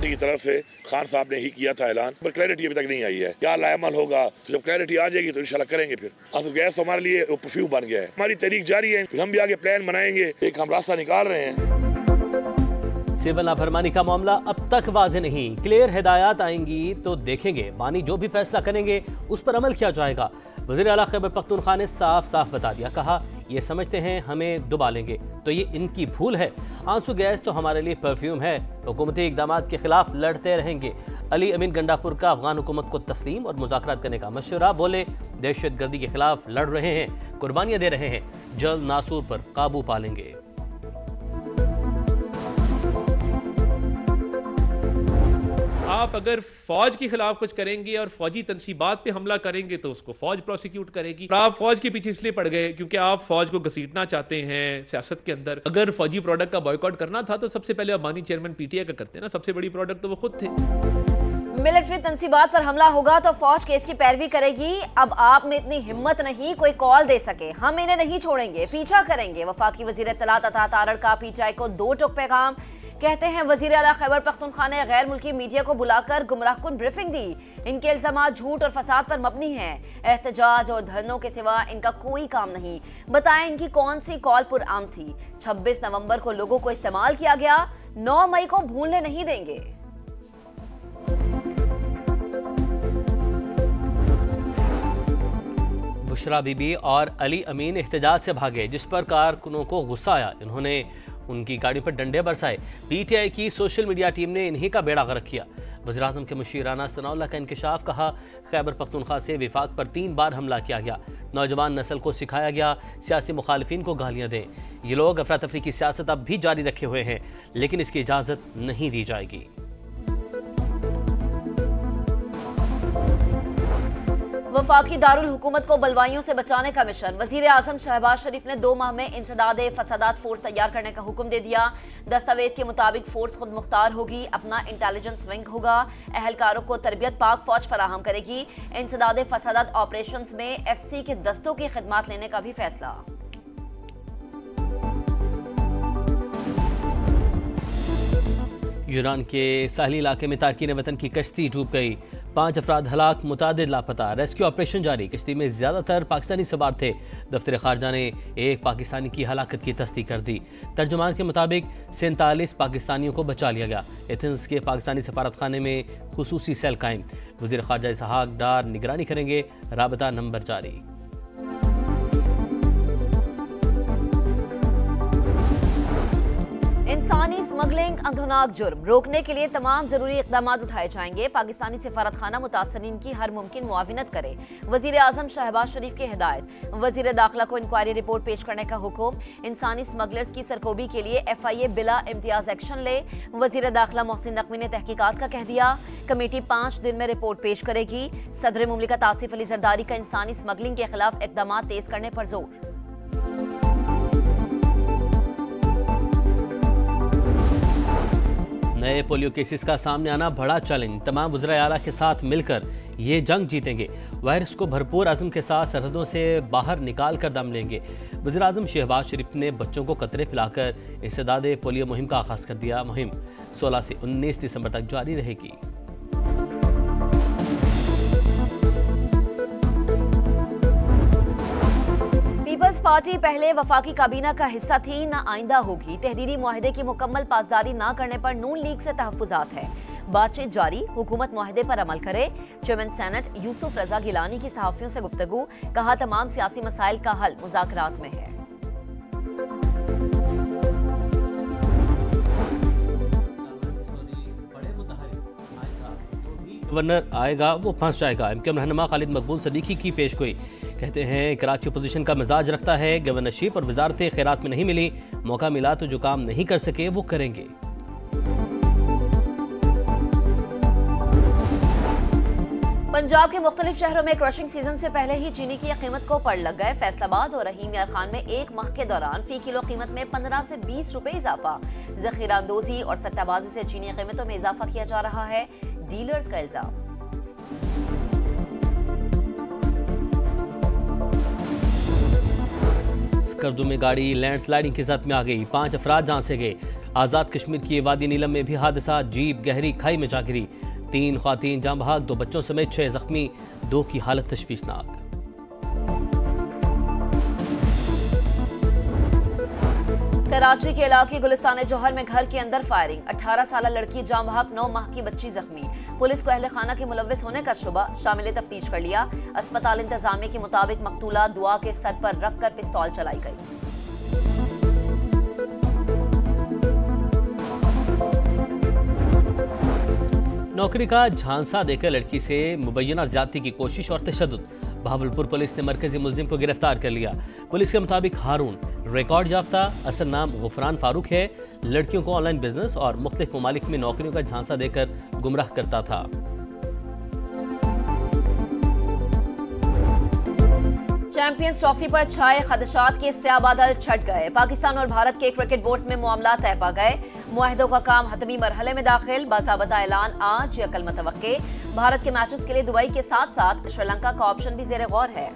Party की तरफ से खान साहब ने ही किया था ऐलान, पर क्लैरिटी अभी तक नहीं आई है। क्या लाएमल होगा, तो जब क्लैरिटी आ जाएगी तो इंशाल्लाह करेंगे। फिर आंसू गैस हमारे लिए परफ्यूम बन गया है। हमारी तहरीक जारी है, हम भी आगे प्लान बनाएंगे, एक हम रास्ता निकाल रहे हैं। सिविल नाफरमानी का मामला अब तक वाज़ेह नहीं, क्लियर हिदायत आएंगी तो देखेंगे। बानी जो भी फैसला करेंगे उस पर अमल किया जाएगा। वज़ीर आला खैबर पख्तूनख्वा ने साफ साफ बता दिया, कहा ये समझते हैं हमें दुबा लेंगे तो ये इनकी भूल है। आंसू गैस तो हमारे लिए परफ्यूम है। हुकूमती इक़दाम के खिलाफ लड़ते रहेंगे। अली अमीन गंडापुर का अफगान हुकूमत को तस्लीम और मुज़ाकरात करने का मशवरा, बोले दहशत गर्दी के खिलाफ लड़ रहे हैं, कुर्बानियाँ दे रहे हैं, जल्द नासूर पर काबू पा लेंगे। आप अगर फौज के खिलाफ कुछ करेंगे और फौजी तनसीबात पे हमला करेंगे तो उसको फौज प्रोसिक्यूट करेगी। आप फौज के पीछे इसलिए पड़ गए क्योंकि आप फौज को घसीटना चाहते हैं सियासत के अंदर। अगर फौजी प्रोडक्ट का बॉयकॉट करना था तो सबसे पहले अबानी चेयरमैन पीटीआई का करते ना, सबसे बड़ी प्रोडक्ट तो वो खुद थे। मिलिट्री तनसीबात पर हमला होगा तो फौज केस की पैरवी करेगी। अब आप में इतनी हिम्मत नहीं कोई कॉल दे सके, हम इन्हें नहीं छोड़ेंगे, पीछा करेंगे। वफाकी वजीर इत्तलात अता तारड़ का पीटीआई को 2 टुक पैगाम। कहते हैं वजीर आला खैबर पख्तूनख्वा ने गैर मुल्की मीडिया को बुलाकर गुमराहकुन ब्रीफिंग दी। इनके इल्जामात झूठ और फसाद पर मबनी हैं। एहतजाज और धरनों के सिवा इनका कोई काम नहीं। बताएं इनकी कौन सी कॉल पुरआम थी। 26 नवंबर को लोगों को इस्तेमाल किया गया, 9 मई को भूलने नहीं देंगे। बुशरा बीबी और अली अमीन एहतजाज से भागे, जिस पर कारकुनों को गुस्सा आया। इन्होंने उनकी गाड़ी पर डंडे बरसाए। पीटीआई की सोशल मीडिया टीम ने इन्हीं का बेड़ा गर्क किया। वज़ीर-ए-आज़म के मुशीराना सनाउल्लाह का इंकशाफ, कहा खैबर पख्तूनख्वा से विफाक पर 3 बार हमला किया गया। नौजवान नस्ल को सिखाया गया सियासी मुखालिफिन को गालियाँ दें। ये लोग अफरा तफरी की सियासत अब भी जारी रखे हुए हैं, लेकिन इसकी इजाज़त नहीं दी जाएगी। वफाकी दारुल हुकूमत को बलवाइयों से बचाने का मिशन। वजीर आजम शहबाज शरीफ ने 2 माह में इंसदाद फसादात फोर्स तैयार करने का हुक्म दे दिया। दस्तावेज के मुताबिक फोर्स खुद मुख्तार होगी, अपना इंटेलिजेंस विंग होगा, अहलकारों को तरबियत पाक फौज फराहम करेगी। इंसदाद फसादात ऑपरेशंस में FC के दस्तों की खिदमत लेने का भी फैसला। ईरान के साहली इलाके में तारकीन वतन की कश्ती डूब गई, 5 अफराद हलाक, मुतादिद लापता। रेस्क्यू ऑपरेशन जारी। कश्ती में ज्यादातर पाकिस्तानी सवार थे। दफ्तर खारजा ने एक पाकिस्तानी की हलाकत की तस्दीक कर दी। तर्जुमान के मुताबिक 47 पाकिस्तानियों को बचा लिया गया। एथेंस के पाकिस्तानी सफारत खाने में खुसूसी सेल कायम। वजीर खारजा इसहाक डार निगरानी करेंगे। राबता नंबर जारी। इंसानी स्मगलिंग अंधनाक जुर्म, रोकने के लिए तमाम जरूरी इकदाम उठाए जाएंगे। पाकिस्तानी सफारत खाना मुतासरीन की हर मुमकिन मुआविनत करे। वजीर आजम शहबाज शरीफ की हिदायत। वजीर दाखिला को इंक्वायरी रिपोर्ट पेश करने का हुक्म। इंसानी स्मगलर्स की सरकोबी के लिए FIA बिला इम्तियाज एक्शन ले। वजीर दाखिला मोहसिन नकवी ने तहकीकात का कह दिया। कमेटी 5 दिन में रिपोर्ट पेश करेगी। सदर मुमलिकत आसिफ अली जरदारी का इंसानी स्मगलिंग के खिलाफ इकदाम तेज करने पर जोर। नए पोलियो केसेस का सामने आना बड़ा चैलेंज। तमाम वज़ीर आला के साथ मिलकर ये जंग जीतेंगे। वायरस को भरपूर आज़म के साथ सरहदों से बाहर निकाल कर दम लेंगे। वज़ीर आज़म शहबाज शरीफ ने बच्चों को कतरे पिलाकर इंसदाद पोलियो मुहिम का आगाज़ कर दिया। मुहिम 16 से 19 दिसंबर तक जारी रहेगी। पीपल्स पार्टी पहले वफाकी काबीना का हिस्सा थी, न आइंदा होगी। तहरीरी मुआहदे की मुकम्मल पासदारी न करने पर नून लीग से तहफ़्फ़ुज़ात है। बातचीत जारी, हुकूमत मुआहदे पर अमल करे। चेयरमैन सेनेट यूसुफ रजा गिलानी की सहाफ़ियों से गुफ्तगू, कहा तमाम सियासी मसाइल का हल मुज़ाकरात में है। गवर्नर आएगा वो फंस जाएगा। MKM रहनुमा खालिद मकबूल सदीकी की पेशगोई। कहते हैं कराची अपोजिशन का मिजाज रखता है, गवर्नरशिप और वजारत खैरात में नहीं मिली, मौका मिला तो जो काम नहीं कर सके वो करेंगे। पंजाब के मुख्तलिफ शहरों में क्रशिंग सीजन से पहले ही चीनी की कीमत को पड़ लग गए। फैसलाबाद और रहीम यार खान में 1 माह के दौरान फी किलो कीमत में 15 से 20 रुपए इजाफा। जखीरा अंदोजी और सट्टाबाजी से चीनी कीमतों में इजाफा किया जा रहा है, डीलर्स का इल्जाम। स्कर्दू में गाड़ी लैंडस्लाइडिंग की जद में आ गई, 5 अफराद जान से गए। आज़ाद कश्मीर की वादी नीलम में भी हादसा, जीप गहरी खाई में जा गिरी। 3 ख्वातीन जाम बहक, 2 बच्चों समेत 6 जख्मी, 2 की हालत तशवीशनाक। कराची के इलाके गुलिस्तान जौहर में घर के अंदर फायरिंग, 18 साल लड़की जाम बहक, 9 माह की बच्ची जख्मी। पुलिस को अहले खाना के मुलव्विस होने का शुबा, शामिल तफ्तीश कर लिया। अस्पताल इंतजामिया के मुताबिक मकतूला दुआ के सर पर रखकर पिस्तौल चलाई गई। नौकरी का झांसा देकर लड़की से मुबैना ज्यादती की कोशिश और तशद्दुद। बहावलपुर पुलिस ने मरकजी मुलजिम को गिरफ्तार कर लिया। पुलिस के मुताबिक हारून रिकॉर्ड याफ्ता, असल नाम गुफरान फारूक है। लड़कियों को ऑनलाइन बिजनेस और मुख्तलिफ ममालिक में नौकरियों का झांसा देकर गुमराह करता था। चैंपियंस ट्रॉफी पर छाए खदशात के स्याह बादल छट गए। पाकिस्तान और भारत के क्रिकेट बोर्ड्स में मामला तय पा गए। मुआहदों का काम हतमी मरहले में दाखिल, बाज़ाबता ऐलान आज या कल मुतवक्के। भारत के मैचेस के लिए दुबई के साथ साथ श्रीलंका का ऑप्शन भी ज़ेरे गौर है।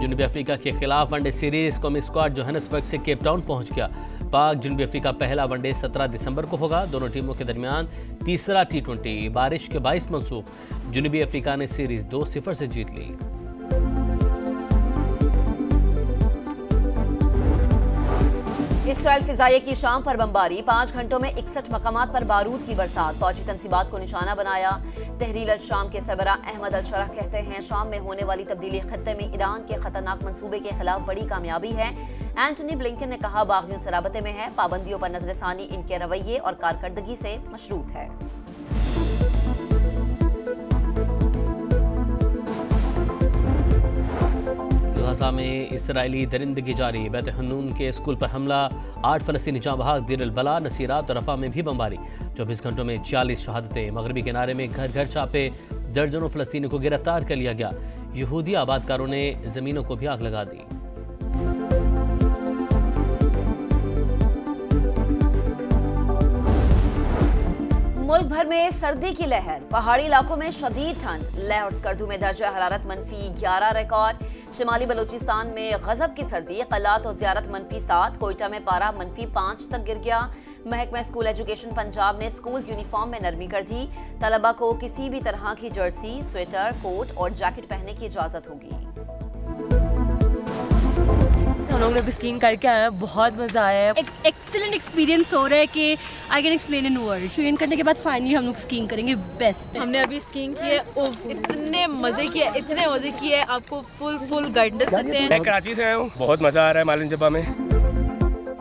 जनूबी अफ्रीका के खिलाफ वनडे सीरीज कौमी स्क्वाड जोहानिसबर्ग से केप टाउन पहुंच गया। पाक जनूबी अफ्रीका पहला वनडे 17 दिसंबर को होगा। दोनों टीमों के दरमियान तीसरा T20 बारिश के बाइस मंसूख। जनूबी अफ्रीका ने सीरीज 2-0 से जीत ली। इसराइल फिजाइया की शाम पर बमबारी, 5 घंटों में 61 मकामात पर बारूद की बरसात। फौजी तंसीबात को निशाना बनाया। तहरीर अल शाम के सरबरा अहमद अल शरह कहते हैं शाम में होने वाली तब्दीली खत्ते में ईरान के खतरनाक मंसूबे के खिलाफ बड़ी कामयाबी है। एंटनी ब्लिंकन ने कहा बागियों से राबते में है, पाबंदियों पर नजरसानी इनके रवैये और कारकर्दगी से मशरूत है। गाज़ा में इसराइली दरिंदगी जारी, बैत हन्नून के स्कूल पर हमला, 8 फलस्तीनी जाँ बहक, दीर अल बला, नसीरात और रफा में भी बमबारी। 24 घंटों में 40 शहादतें। मगरबी किनारे में घर घर छापे, दर्जनों फलस्तीनियों को गिरफ्तार कर लिया गया। यहूदी आबादकारों ने जमीनों को भी आग लगा दी। मुल्क भर में सर्दी की लहर, पहाड़ी इलाकों में शदीद ठंड। लाहौर स्कर्दू में दर्जा हरारत -11 रिकॉर्ड। शिमाली बलूचिस्तान में गजब की सर्दी, कलात और ज़ियारत -7। कोयटा में पारा -5 तक गिर गया। महकमा स्कूल एजुकेशन पंजाब ने स्कूल यूनिफॉर्म में नरमी कर दी। तलबा को किसी भी तरह की जर्सी, स्वेटर, कोट और जैकेट पहनने की इजाजत होगी। हम लोग ने भी स्कीइंग करके आए हैं, बहुत मजा आया है। एक एक्सीलेंट एक्सपीरियंस हो रहा है कि I can explain in word. Skiing करने के बाद फाइनली हम लोग स्कीइंग करेंगे, बेस्ट। हमने अभी स्कीइंग की है, इतने मजे किए, आपको फुल गाइडेंस देते हैं। मैं कराची से आया हूँ, बहुत मजा आ रहा है मालम जब्बा में।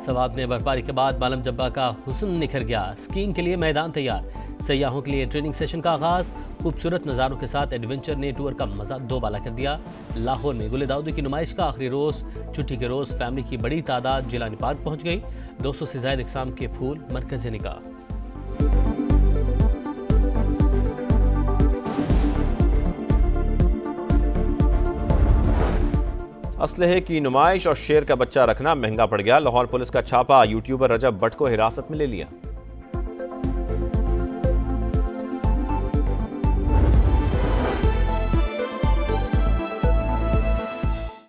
सवात में बर्फबारी के बाद मालम जब्बा का हुस्न निखर गया। स्कीइंग के लिए मैदान तैयार, सयाहों के लिए ट्रेनिंग सेशन का आगाज। खूबसूरत नज़ारों के साथ एडवेंचर ने टूर का मजा दोबाला कर दिया। लाहौर में गुले दाऊदी की नुमाइश का आखिरी रोज, छुट्टी के रोज फैमिली की बड़ी तादाद जिलानी पार्क पहुंच गई। 200 से ज्यादा इकसाम के फूल मरकज़ निगाह। असलहे की नुमाइश और शेर का बच्चा रखना महंगा पड़ गया। लाहौर पुलिस का छापा, यूट्यूबर रजब भट्ट को हिरासत में ले लिया।